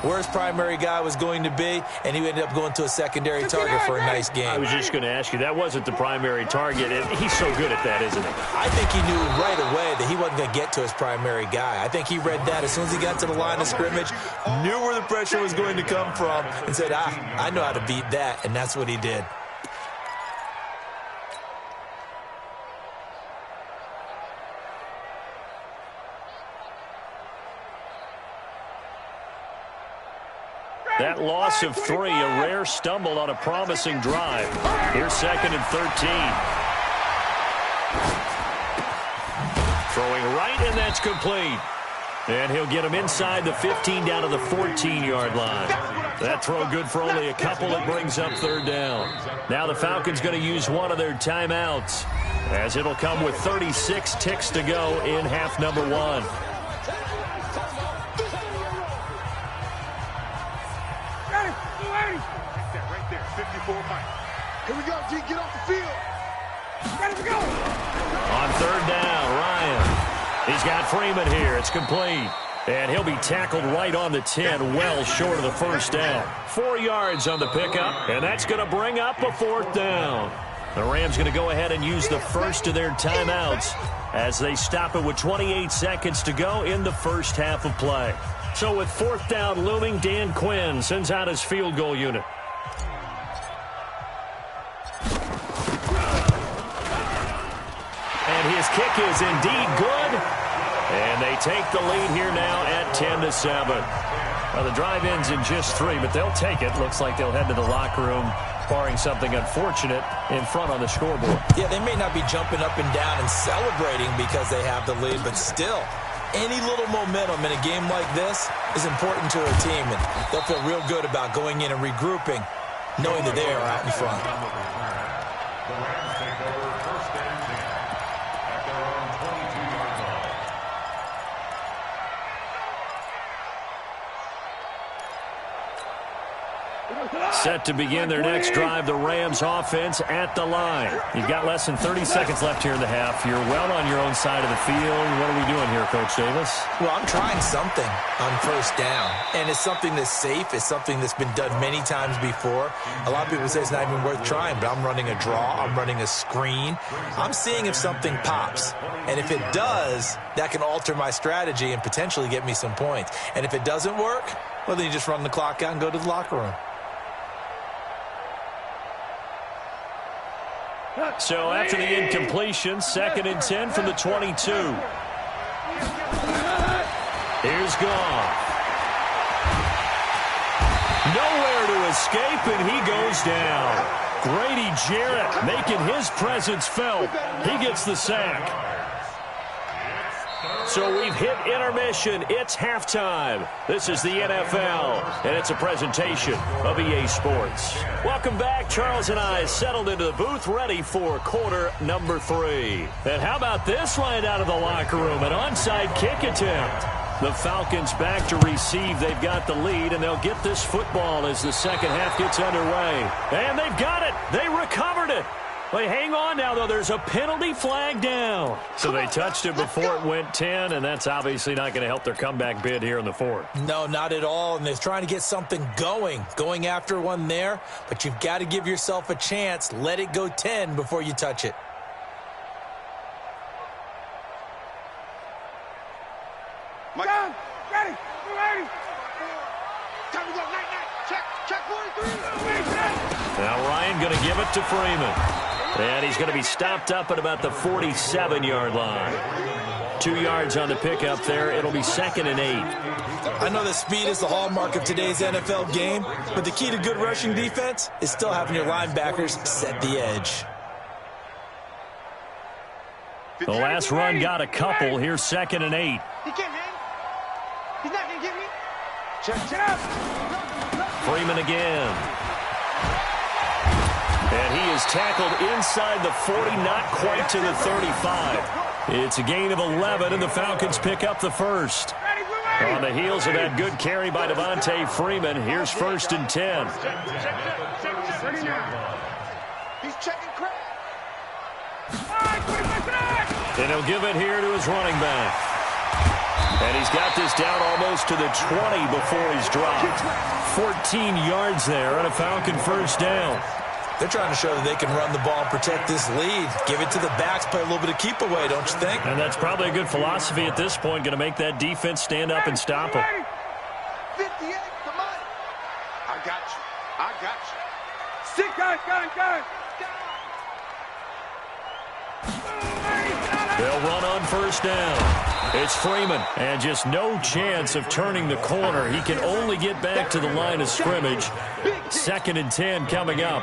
where his primary guy was going to be, and he ended up going to a secondary target for a nice game. I was just going to ask you, that wasn't the primary target, and he's so good at that, isn't he? I think he knew right away that he wasn't going to get to his primary guy. I think he read that as soon as he got to the line of scrimmage, knew where the pressure was going to come from, and said, I know how to beat that, and that's what he did. That loss of 3, a rare stumble on a promising drive. Here's 2nd and 13. Throwing right, and that's complete. And he'll get him inside the 15 down to the 14-yard line. That throw good for only a couple. It brings up 3rd down. Now the Falcons going to use one of their timeouts, as it'll come with 36 ticks to go in half number 1. Here we go, G. Get off the field. Ready to go. On 3rd down, Ryan. He's got Freeman here. It's complete. And he'll be tackled right on the 10, well short of the 1st down. 4 yards on the pickup, and that's going to bring up a 4th down. The Rams going to go ahead and use the first of their timeouts as they stop it with 28 seconds to go in the first half of play. So with 4th down looming, Dan Quinn sends out his field goal unit. And his kick is indeed good. And they take the lead here now at 10-7. Well, the drive ends in just 3, but they'll take it. Looks like they'll head to the locker room, barring something unfortunate, in front on the scoreboard. Yeah, they may not be jumping up and down and celebrating because they have the lead, but still, any little momentum in a game like this is important to a team, and they'll feel real good about going in and regrouping, knowing that they are out in front. Set to begin their next drive, the Rams offense at the line. You've got less than 30 seconds left here in the half. You're well on your own side of the field. What are we doing here, Coach Davis? Well, I'm trying something on 1st down, and it's something that's safe. It's something that's been done many times before. A lot of people say it's not even worth trying, but I'm running a draw. I'm running a screen. I'm seeing if something pops, and if it does, that can alter my strategy and potentially get me some points. And if it doesn't work, well, then you just run the clock out and go to the locker room. So after the incompletion, 2nd and 10 from the 22. Here's Goff. Nowhere to escape, and he goes down. Grady Jarrett making his presence felt. He gets the sack. So we've hit intermission. It's halftime. This is the NFL, and it's a presentation of EA Sports. Welcome back. Charles and I settled into the booth, ready for quarter number 3. And how about this right out of the locker room? An onside kick attempt. The Falcons back to receive. They've got the lead, and they'll get this football as the second half gets underway. And they've got it. They recovered it. But hang on now, though. There's a penalty flag down. So they touched it before it went 10, and that's obviously not going to help their comeback bid here in the 4th. No, not at all, and they're trying to get something going after one there. But you've got to give yourself a chance. Let it go 10 before you touch it. Down, ready, ready. Time to go, night. Check 43. Now Ryan going to give it to Freeman. And he's going to be stopped up at about the 47-yard line. 2 yards on the pickup there. It'll be 2nd and 8. I know that speed is the hallmark of today's NFL game, but the key to good rushing defense is still having your linebackers set the edge. The last run got a couple. Here's 2nd and 8. He can't hang. He's not going to get me. Check up. Freeman again. And he is tackled inside the 40, not quite to the 35. It's a gain of 11, and the Falcons pick up the first. On the heels of that good carry by Devontae Freeman, here's 1st and 10. He's checking crap. And he'll give it here to his running back. And he's got this down almost to the 20 before he's dropped. 14 yards there on a Falcon first down. They're trying to show that they can run the ball and protect this lead. Give it to the backs, play a little bit of keep away, don't you think? And that's probably a good philosophy at this point, going to make that defense stand up and stop them. 58, come on. I got you. I got you. Stick, guys. They'll run on first down. It's Freeman, and just no chance of turning the corner. He can only get back to the line of scrimmage. 2nd and 10 coming up.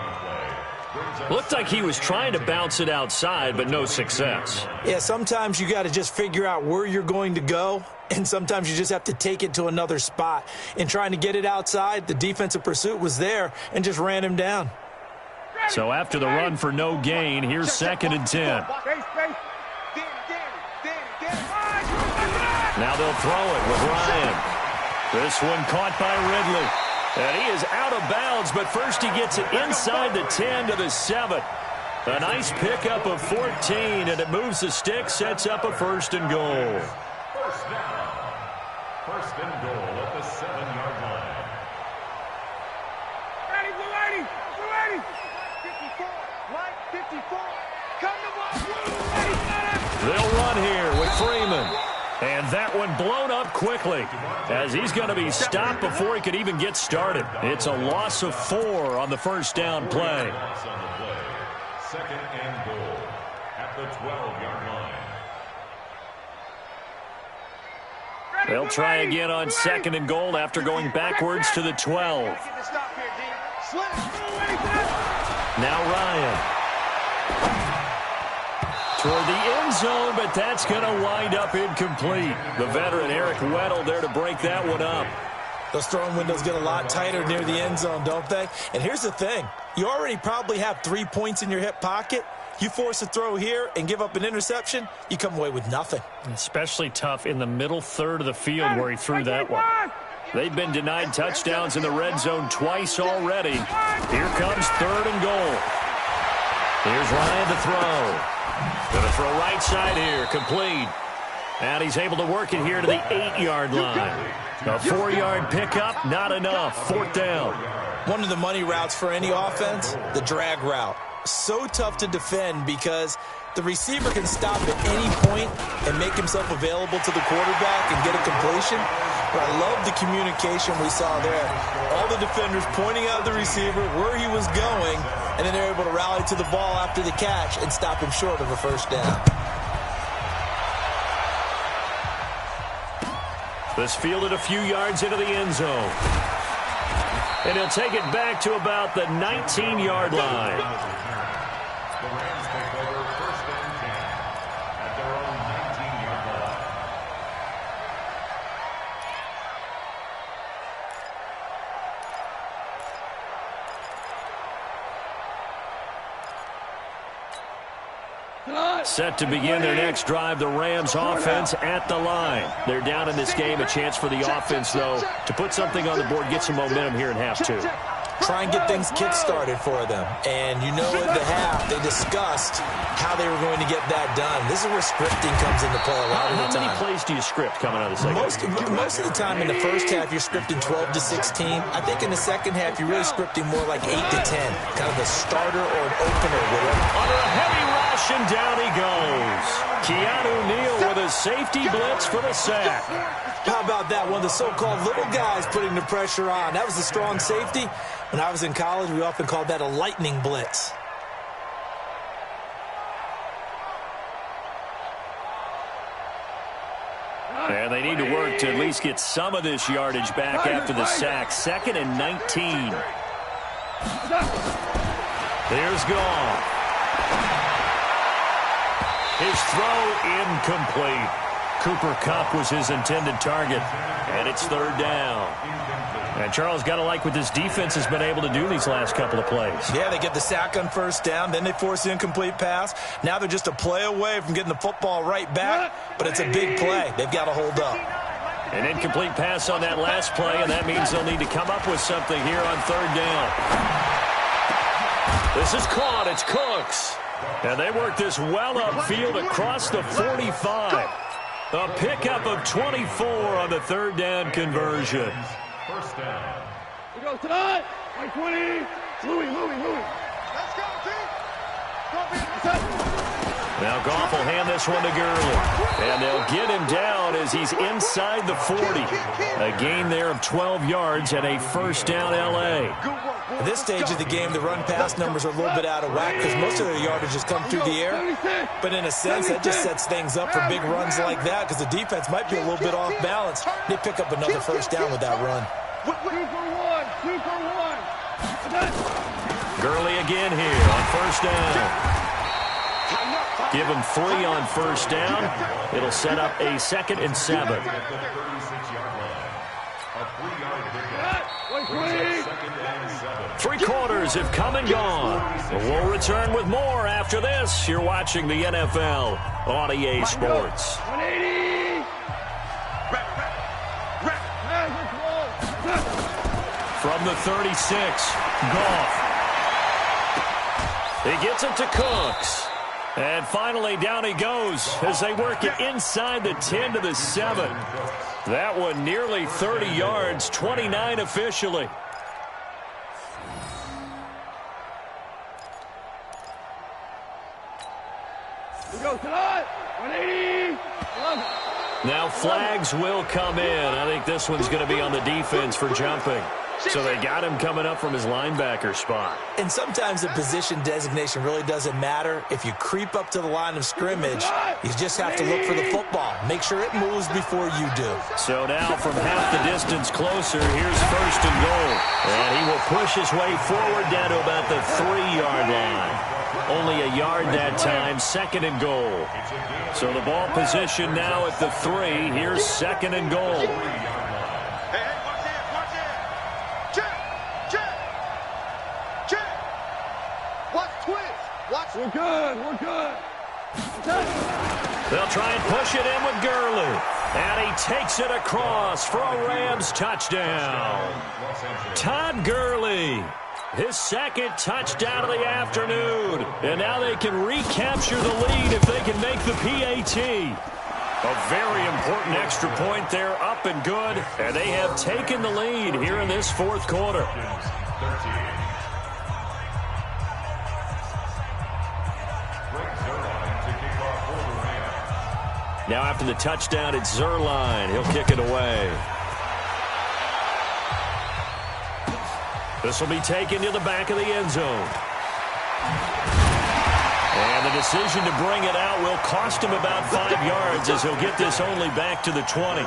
Looked like he was trying to bounce it outside, but no success. Yeah, sometimes you got to just figure out where you're going to go, and sometimes you just have to take it to another spot. In trying to get it outside, the defensive pursuit was there and just ran him down. So after the run for no gain, here's 2nd and 10. Now they'll throw it with Ryan. This one caught by Ridley. And he is out of bounds, but first he gets it inside the 10 to the 7. A nice pickup of 14, and it moves the stick, sets up a 1st and goal. First down. 1st and goal at the 7-yard line. Ready, Blue 80. 54, right, 54. Come to ball, Blue 80. They'll run here with Freeman. And that one blown up quickly as he's going to be stopped before he could even get started. It's a loss of 4 on the first down play. 2nd and goal at the 12-yard line. They'll try again on 2nd and goal after going backwards to the 12. Now Ryan. Toward the end zone, but that's going to wind up incomplete. The veteran Eric Weddle there to break that one up. Those throwing windows get a lot tighter near the end zone, don't they? And here's the thing. You already probably have 3 points in your hip pocket. You force a throw here and give up an interception, you come away with nothing. Especially tough in the middle third of the field where he threw that one. They've been denied touchdowns in the red zone twice already. Here comes 3rd and goal. Here's Ryan to throw. Going to throw right side here, complete. And he's able to work it here to the 8-yard line. A 4-yard pickup, not enough. 4th down. One of the money routes for any offense, the drag route. So tough to defend because the receiver can stop at any point and make himself available to the quarterback and get a completion. But I love the communication we saw there. All the defenders pointing out the receiver, where he was going, and then they're able to rally to the ball after the catch and stop him short of a 1st down. This fielded a few yards into the end zone. And he'll take it back to about the 19-yard line. The Rams take over 1st and 10 at their own 19-yard line. Set to begin their next drive, the Rams offense at the line. They're down in this game. A chance for the offense, though, to put something on the board, get some momentum here in half 2. Try and get things kick-started for them. And you know at the half, they discussed how they were going to get that done. This is where scripting comes into play a lot of the time. How many plays do you script coming out of the second? Most of the time in the first half, you're scripting 12 to 16. I think in the second half, you're really scripting more like 8 to 10. Kind of a starter or an opener. Under a heavy rush, and down he goes. Keanu Neal with a safety blitz for the sack. How about that? One of the so-called little guys putting the pressure on. That was a strong safety. When I was in college, we often called that a lightning blitz. And they need to work to at least get some of this yardage back after the sack. 2nd and 19. There's Goff. His throw incomplete. Cooper Kupp was his intended target. And it's 3rd down. And Charles, got to like what this defense has been able to do these last couple of plays. Yeah, they get the sack on 1st down, then they force the incomplete pass. Now they're just a play away from getting the football right back, but it's a big play. They've got to hold up. An incomplete pass on that last play, and that means they'll need to come up with something here on 3rd down. This is caught. It's Cooks. And they work this well upfield across the 45. A pickup of 24 on the third down conversion. First down. We go tonight. 120. Louis. Let's go, team. Now Goff will hand this one to Gurley. And they'll get him down as he's inside the 40. A gain there of 12 yards and a first down L.A. At this stage of the game, the run-pass numbers are a little bit out of whack because most of their yardage has come through the air. But in a sense, that just sets things up for big runs like that because the defense might be a little bit off balance. They pick up another first down with that run. 2 for 1. Gurley again here on first down. Give him 3 on first down. It'll set up a 2nd and 7. Three quarters have come and gone. We'll return with more after this. You're watching the NFL on EA Sports. 180. From the 36, Goff. He gets it to Cooks. And finally, down he goes as they work it inside the 10 to the 7. That one nearly 30 yards, 29 officially. We go tonight. 180. Now flags will come in. I think this one's going to be on the defense for jumping. So they got him coming up from his linebacker spot. And sometimes the position designation really doesn't matter. If you creep up to the line of scrimmage, you just have to look for the football. Make sure it moves before you do. So now from half the distance closer, here's first and goal. And he will push his way forward down to about the 3-yard line. Only a yard that time, 2nd and goal. So the ball position now at the 3. Here's 2nd and goal. We're good. They'll try and push it in with Gurley. And he takes it across for a Rams touchdown. Todd Gurley, his 2nd touchdown of the afternoon. And now they can recapture the lead if they can make the PAT. A very important extra point there, up and good. And they have taken the lead here in this 4th quarter. Now after the touchdown, it's Zuerlein. He'll kick it away. This will be taken to the back of the end zone. And the decision to bring it out will cost him about 5 yards as he'll get this only back to the 20.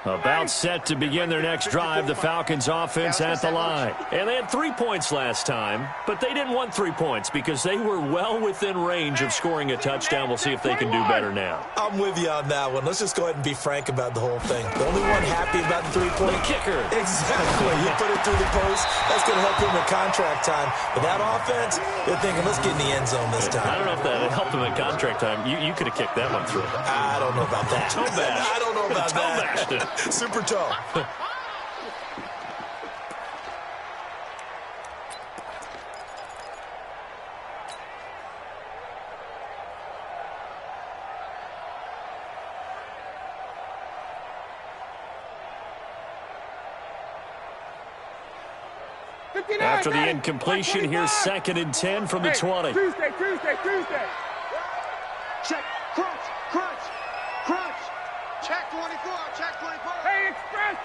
About set to begin their next drive, the Falcons offense at the line. And they had 3 points last time, but they didn't want 3 points because they were well within range of scoring a touchdown. We'll see if they can do better now. I'm with you on that one. Let's just go ahead and be frank about the whole thing. The only one happy about the 3-point kicker. Exactly. You put it through the post. That's going to help him with contract time. But that offense, they're thinking, let's get in the end zone this time. I don't know if that helped him at contract time. You could have kicked that one through. I don't know about that. Toe bash. I don't know about that. Bashed it. Super toe. After the incompletion, here's 2nd and 10 from the 20. Tuesday. Check, crunch. Check 24. Hey, express.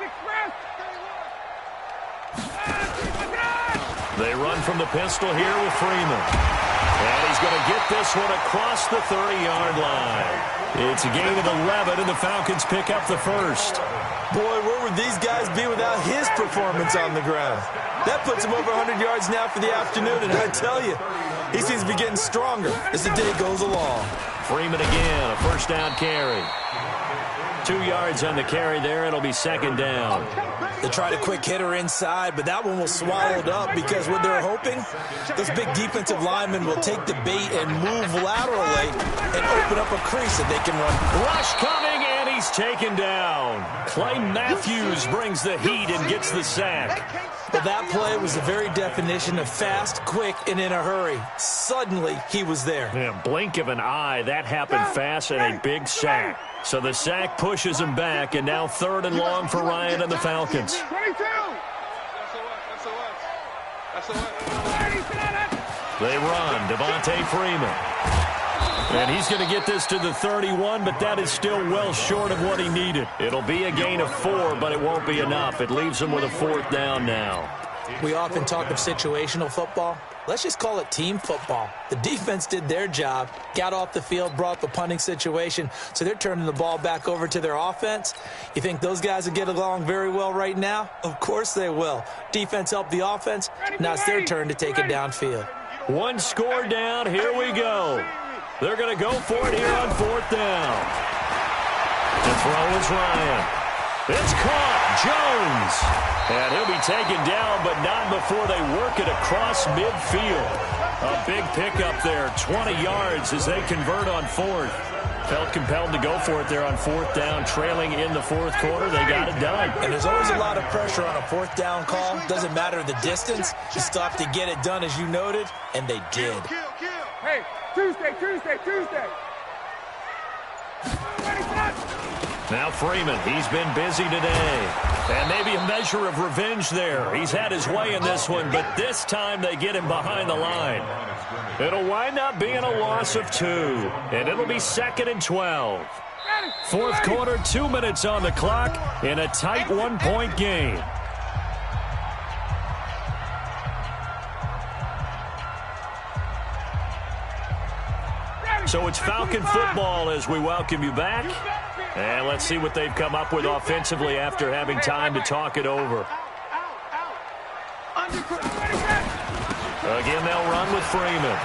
They run from the pistol here with Freeman. And he's going to get this one across the 30-yard line. It's a gain of 11, and the Falcons pick up the first. Boy, where would these guys be without his performance on the ground? That puts him over 100 yards now for the afternoon, and I tell you, he seems to be getting stronger as the day goes along. Freeman again, a first down carry. 2 yards on the carry there. It'll be second down. They tried a quick hitter inside, but that one was swallowed up because what they're hoping, those big defensive linemen will take the bait and move laterally and open up a crease that they can run. Rush coming, and he's taken down. Clay Matthews brings the heat and gets the sack. But that play was the very definition of fast, quick, and in a hurry. Suddenly, he was there. Yeah, blink of an eye, that happened fast, and a big sack. So the sack pushes him back, and now 3rd and long for Ryan and the Falcons. 22. They run, Devontae Freeman. And he's going to get this to the 31, but that is still well short of what he needed. It'll be a gain of 4, but it won't be enough. It leaves him with a 4th down now. We often talk of situational football. Let's just call it team football. The defense did their job, got off the field, brought the punting situation, so they're turning the ball back over to their offense. You think those guys will get along very well right now? Of course they will. Defense helped the offense. Now it's their turn to take it downfield. 1 score down. Here we go. They're going to go for it here on 4th down. The throw is Ryan. It's caught. Jones. And he'll be taken down, but not before they work it across midfield. A big pickup there, 20 yards as they convert on 4th. Felt compelled to go for it there on 4th down, trailing in the 4th quarter. They got it done. And there's always a lot of pressure on a 4th down call. Doesn't matter the distance. You still have to get it done, as you noted, and they did. Hey, Tuesday. Now Freeman, he's been busy today. And maybe a measure of revenge there. He's had his way in this one, but this time they get him behind the line. It'll wind up being a loss of 2, and it'll be 2nd and 12. 4th quarter, 2 minutes on the clock in a tight 1-point game. So it's Falcon football as we welcome you back. And let's see what they've come up with offensively after having time to talk it over. Again, they'll run with Freeman.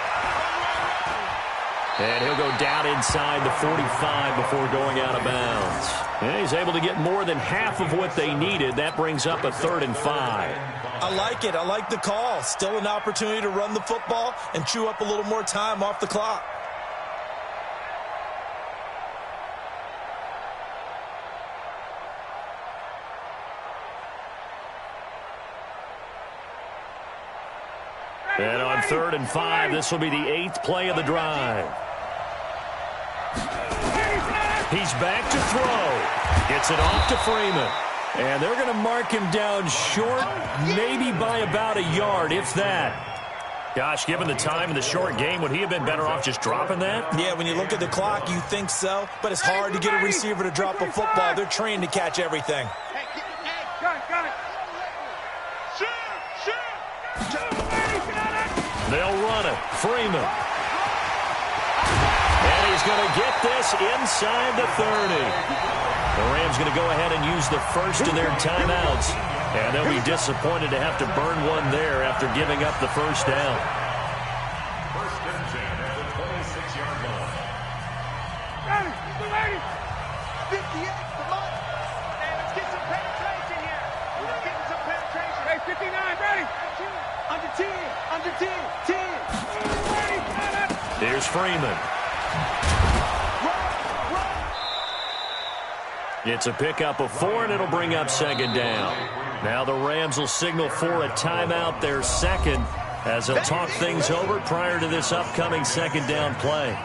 And he'll go down inside the 45 before going out of bounds. And he's able to get more than half of what they needed. That brings up a 3rd and 5. I like it. I like the call. Still an opportunity to run the football and chew up a little more time off the clock. And on 3rd and 5, this will be the 8th play of the drive. He's back to throw. Gets it off to Freeman. And they're going to mark him down short, maybe by about a yard, if that. Gosh, given the time in the short game, would he have been better off just dropping that? Yeah, when you look at the clock, you think so. But it's hard to get a receiver to drop a football. They're trained to catch everything. Got it. They'll run it. Freeman. And he's going to get this inside the 30. The Rams going to go ahead and use the first of their timeouts. And they'll be disappointed to have to burn one there after giving up the first down. 1st and 10 at the 26-yard line. Got it. 58, come on. Hey, let's get some penetration here. We're getting some penetration. Hey, 59, ready. Under 10, under 10, 10. Here's Freeman. It's a pickup of 4, and it'll bring up 2nd down. Now the Rams will signal for a timeout, their 2nd, as they'll talk things over prior to this upcoming 2nd down play.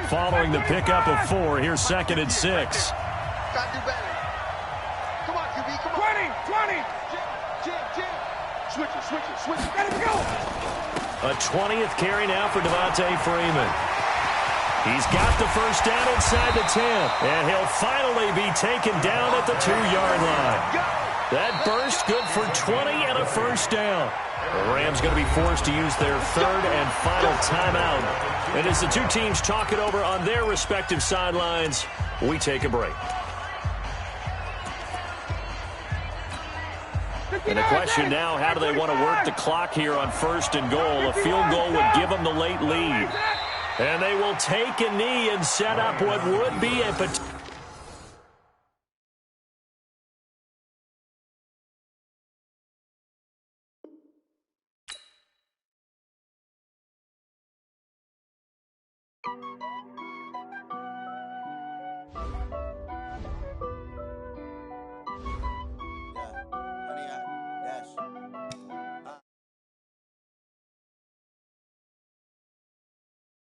Following the pickup of 4, here's 2nd and 6. Got to do better. Come on, QB, come on. 20. Jim. Switch it. Let him go. A 20th carry now for Devontae Freeman. He's got the first down inside the 10, and he'll finally be taken down at the 2-yard line. That burst good for 20 and a first down. The Rams going to be forced to use their 3rd and final timeout. And as the two teams talk it over on their respective sidelines, we take a break. And the question now, how do they want to work the clock here on 1st and goal? A field goal would give them the late lead. And they will take a knee and set up what would be a potential.